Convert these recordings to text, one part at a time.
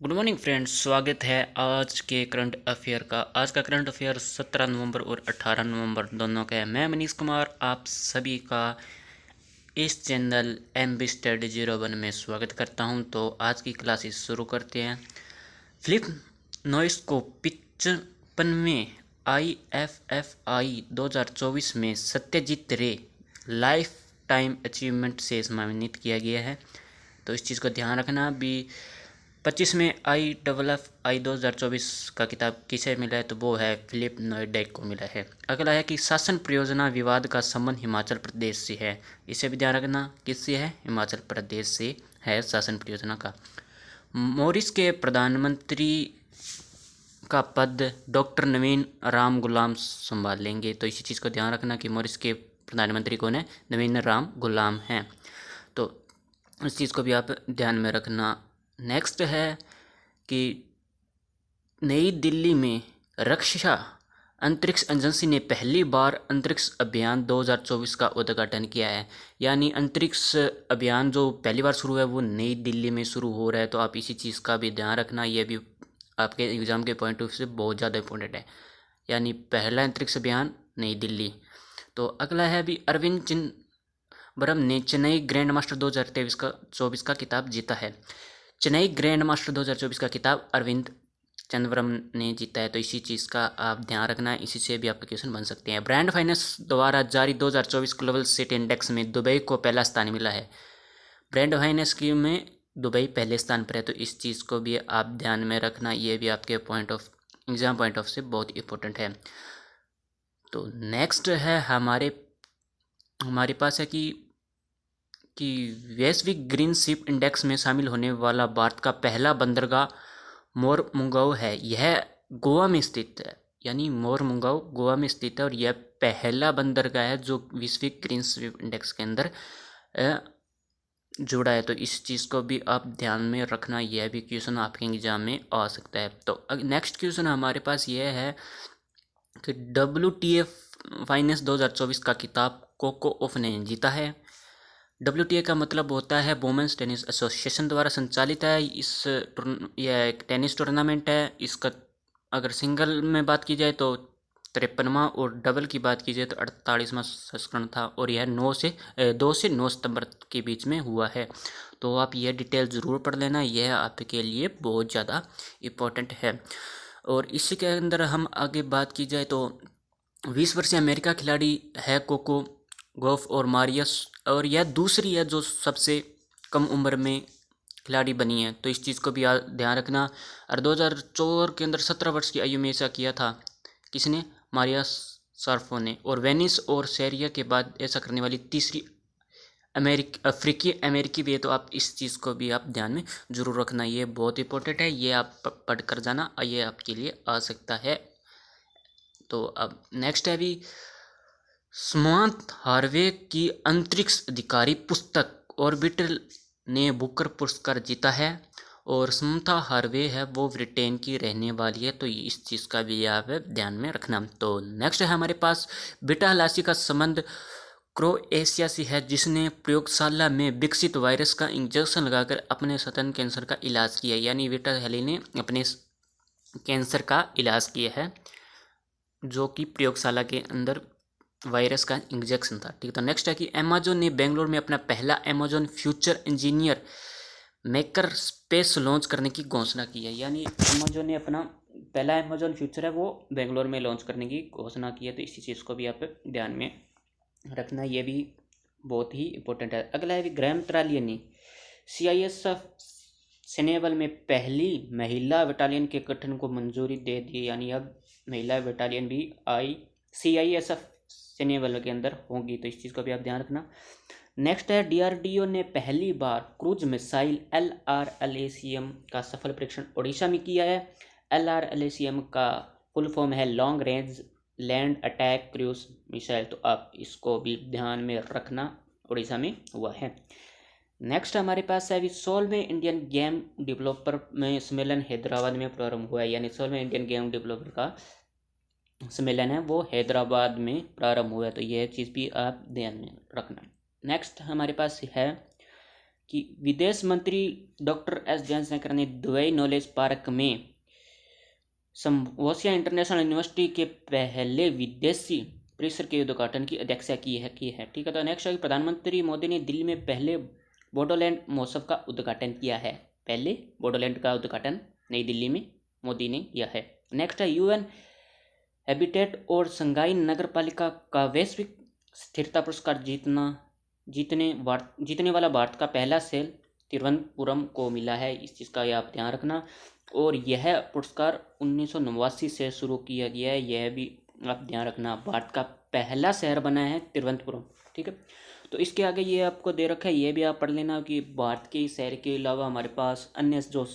Good morning friends, स्वागत है आज के करंट अफेयर का। आज का करंट अफेयर 17 नवंबर और 18 नवंबर दोनों का है। मैं मनीष कुमार आप सभी का इस चैनल MB स्टडी 01 में स्वागत करता हूं। तो आज की क्लासेस शुरू करते हैं। फिलिप नॉइस को 55वें IFFI 2024 में सत्यजीत रे लाइफ टाइम अचीवमेंट से सम्मानित किया गया है। तो इस चीज़ को ध्यान रखना भी। 25 में IFFI 2024 का किताब किसे मिला है, तो वो है फिलिप नॉइस को मिला है। अगला है कि शासन परियोजना विवाद का संबंध हिमाचल प्रदेश से है। इसे भी ध्यान रखना, किससे है? हिमाचल प्रदेश से है शासन परियोजना का। मॉरिस के प्रधानमंत्री का पद डॉक्टर नवीन राम गुलाम संभाल लेंगे। तो इसी चीज़ को ध्यान रखना कि मॉरिस के प्रधानमंत्री कौन है? नवीन राम गुलाम हैं। तो इस चीज़ को भी आप ध्यान में रखना। नेक्स्ट है कि नई दिल्ली में रक्षा अंतरिक्ष एजेंसी ने पहली बार अंतरिक्ष अभियान 2024 का उद्घाटन किया है। यानी अंतरिक्ष अभियान जो पहली बार शुरू है वो नई दिल्ली में शुरू हो रहा है। तो आप इसी चीज़ का भी ध्यान रखना, ये भी आपके एग्ज़ाम के पॉइंट ऑफ व्यू से बहुत ज़्यादा इंपॉर्टेंट है। यानी पहला अंतरिक्ष अभियान नई दिल्ली। तो अगला है अभी अरविंद चिदम्बरम ने चेन्नई ग्रैंड मास्टर 2023-24 का खिताब जीता है। चेन्नई ग्रैंड मास्टर 2024 का खिताब अरविंद चिदम्बरम ने जीता है। तो इसी चीज़ का आप ध्यान रखना, इसी से भी आपके क्वेश्चन बन सकते हैं। ब्रांड फाइनेंस द्वारा जारी 2024 ग्लोबल सिटी इंडेक्स में दुबई को पहला स्थान मिला है। ब्रांड फाइनेंस की में दुबई पहले स्थान पर है। तो इस चीज़ को भी आप ध्यान में रखना, ये भी आपके एग्जाम पॉइंट ऑफ से बहुत इंपॉर्टेंट है। तो नेक्स्ट है हमारे पास है कि वैश्विक ग्रीन शिप इंडेक्स में शामिल होने वाला भारत का पहला बंदरगाह मोरमुगांव है। यह गोवा में स्थित है। यानी मोरमुगांव गोवा में स्थित है और यह पहला बंदरगाह है जो वैश्विक ग्रीन शिप इंडेक्स के अंदर जुड़ा है। तो इस चीज़ को भी आप ध्यान में रखना, यह भी क्वेश्चन आपके एग्जाम में आ सकता है। तो नेक्स्ट क्वेश्चन हमारे पास यह है कि WTA फाइनेंस 2024 का खिताब कोको ऑफ ने जीता है। WTA का मतलब होता है वुमेन्स टेनिस एसोसिएशन द्वारा संचालित है। यह एक टेनिस टूर्नामेंट है। इसका अगर सिंगल में बात की जाए तो 53वां और डबल की बात की जाए तो 48वां संस्करण था और यह 2 से 9 सितंबर के बीच में हुआ है। तो आप यह डिटेल ज़रूर पढ़ लेना, यह आपके लिए बहुत ज़्यादा इम्पोर्टेंट है। और इसी के अंदर हम आगे बात की जाए तो 20 वर्षीय अमेरिका खिलाड़ी है कोको गॉफ और मारियस, और यह दूसरी है जो सबसे कम उम्र में खिलाड़ी बनी है। तो इस चीज़ को भी ध्यान रखना। और 2004 के अंदर 17 वर्ष की आयु में ऐसा किया था किसने? मारिया सार्फो ने। और वेनिस और सेरिया के बाद ऐसा करने वाली तीसरी अफ्रीकी अमेरिकी भी है। तो आप इस चीज़ को भी आप ध्यान में ज़रूर रखना, ये बहुत इंपॉर्टेंट है, ये आप पढ़ कर जाना, ये आपके लिए आ सकता है। तो अब नेक्स्ट है अभी समांथ हार्वे की अंतरिक्ष अधिकारी पुस्तक ऑर्बिटल ने बुकर पुरस्कार जीता है। और समांथा हार्वे है वो ब्रिटेन की रहने वाली है। तो इस चीज़ का भी आप ध्यान में रखना। तो नेक्स्ट है हमारे पास बीटा हलासी का संबंध क्रोएशिया से है, जिसने प्रयोगशाला में विकसित वायरस का इंजेक्शन लगाकर अपने स्तन कैंसर का इलाज किया। यानी बीटा हलासी ने अपने कैंसर का इलाज किया है जो कि प्रयोगशाला के अंदर वायरस का इंजेक्शन था। ठीक है। तो नेक्स्ट है कि अमेजोन ने बेंगलोर में अपना पहला Amazon future engineer maker space launch करने की घोषणा की है। यानी अमेजोन ने अपना पहला अमेजोन फ्यूचर है वो बेंगलोर में लॉन्च करने की घोषणा की है। तो इसी चीज़ को भी आप ध्यान में रखना, ये भी बहुत ही इंपॉर्टेंट है। अगला है ग्रैम त्रालियन ने CISF सेनेबल में पहली महिला बटालियन के गठन को मंजूरी दे दी। यानी अब महिला बटालियन भी CISF सेनेबल के अंदर होंगी। तो इस चीज़ का भी आप ध्यान रखना। नेक्स्ट है DRDO ने पहली बार क्रूज मिसाइल LRLACM का सफल परीक्षण उड़ीसा में किया है। LRLACM का फुल फॉर्म है long range land attack cruise missile. तो आप इसको भी ध्यान में रखना, उड़ीसा में हुआ है। नेक्स्ट हमारे पास है अभी 16वें इंडियन गेम डेवलपर में सम्मेलन हैदराबाद में प्रारंभ हुआ है। यानी 16वें इंडियन गेम डेवलपर का सम्मेलन है वो हैदराबाद में प्रारंभ हुआ है। तो यह चीज़ भी आप ध्यान में रखना। नेक्स्ट हमारे पास है कि विदेश मंत्री डॉक्टर एस जयशंकर ने दुबई नॉलेज पार्क में संबोसिया इंटरनेशनल यूनिवर्सिटी के पहले विदेशी परिसर के उद्घाटन की अध्यक्षता की है। ठीक है, तो नेक्स्ट है प्रधानमंत्री मोदी ने दिल्ली में पहले बोडोलैंड महोत्सव का उद्घाटन किया है। पहले बोडोलैंड का उद्घाटन नई दिल्ली में मोदी ने किया है। नेक्स्ट है यूएन हैबिटेट और संघाई नगर पालिका का वैश्विक स्थिरता पुरस्कार जीतने वाला भारत का पहला शहर तिरुवनंतपुरम को मिला है। इस चीज़ का आप ध्यान रखना। और यह पुरस्कार 1989 से शुरू किया गया है, यह भी आप ध्यान रखना। भारत का पहला शहर बना है तिरुवनंतपुरम। ठीक है, तो इसके आगे ये आपको दे रखा है, ये भी आप पढ़ लेना कि भारत के शहर के अलावा हमारे पास अन्य जो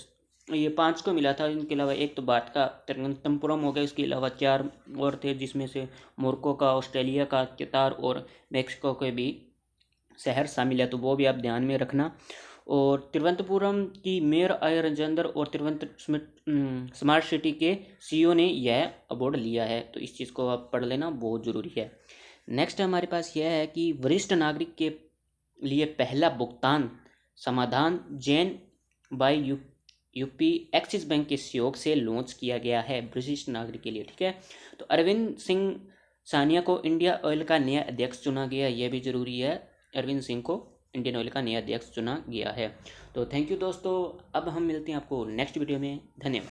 ये 5 को मिला था, इनके अलावा एक तो भारत का तिरुवनंतपुरम हो गया, इसके अलावा 4 और थे जिसमें से मोरक्को का, ऑस्ट्रेलिया का, कतार और मेक्सिको के भी शहर शामिल है, तो वो भी आप ध्यान में रखना। और तिरुवनंतपुरम की मेयर आय राजेंद्र और तिरुवनंत स्मार्ट सिटी के सीईओ ने यह अवार्ड लिया है, तो इस चीज़ को आप पढ़ लेना, बहुत ज़रूरी है। नेक्स्ट हमारे पास यह है कि वरिष्ठ नागरिक के लिए पहला भुगतान समाधान Jain bye UP axis bank के सहयोग से लॉन्च किया गया है वरिष्ठ नागरिक के लिए। ठीक है, तो अरविंद सिंह सानिया को इंडिया ऑयल का नया अध्यक्ष चुना गया, यह भी जरूरी है। अरविंद सिंह को इंडियन ऑयल का नया अध्यक्ष चुना गया है। तो थैंक यू दोस्तों, अब हम मिलते हैं आपको नेक्स्ट वीडियो में। धन्यवाद।